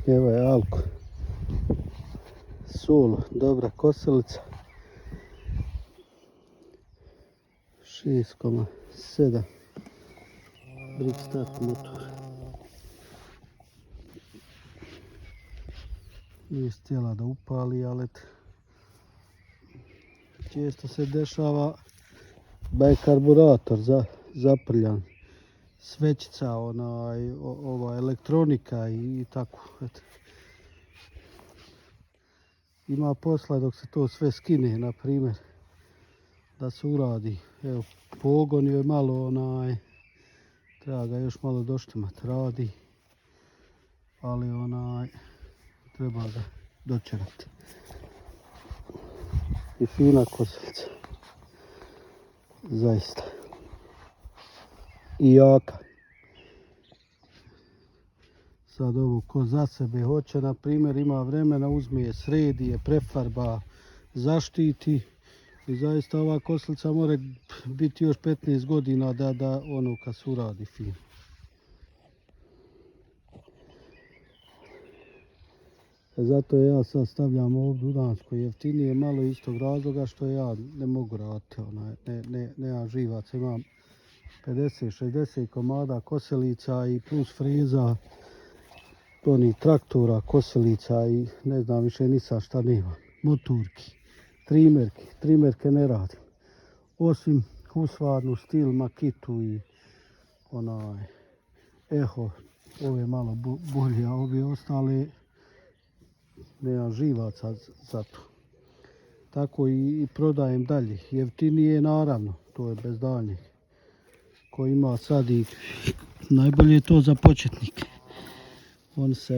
Evo je Alko. Solo, dobra kosilica. 6,7 Brick start motor. Nije htjela da upali, ali često se dešava da je karburator zaprljan. Svećica, ova elektronika i tako. Eto. Ima posla dok se to sve skine, na primjer, da se uradi. Evo, pogon je malo treba ga još malo doštimat, radi, ali treba ga dočerati. I fina kosilica, zaista. I jaka. Sad ovo ko za sebe hoće, na primjer, ima vremena, uzme je, sredi je, prefarba, zaštiti. I zaista ova kosilica mora biti još 15 godina da ono kad se uradi fino. Zato ja sad stavljam ovdje u Danskoj jeftinije, malo iz tog razloga što ja ne mogu raditi. Nemam živaca, imam 50-60 komada kosilica i plus freza, onih traktora, kosilica i ne znam više nisam šta nemam. Moturki, trimerke ne radim. Osim Husqvarnu, Stihl, Makitu i Eho, ove malo bolje, a ove ostale nemam živaca za to. Tako i prodajem dalje. Jeftinije naravno, to je bez daljnjeg. Ko ima sad i najbolje je to za početnike. On se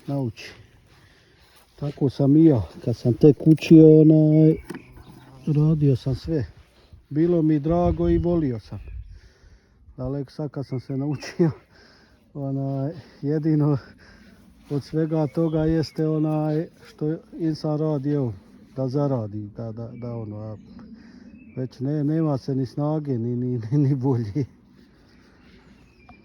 nauči. Tako sam i ja, kad sam tek učio, radio sam sve. Bilo mi drago i volio sam. Daleko sad kad sam se naučio, jedino od svega toga jeste što insan radi, evo, da zaradi, već nema se ni snage, ni volje.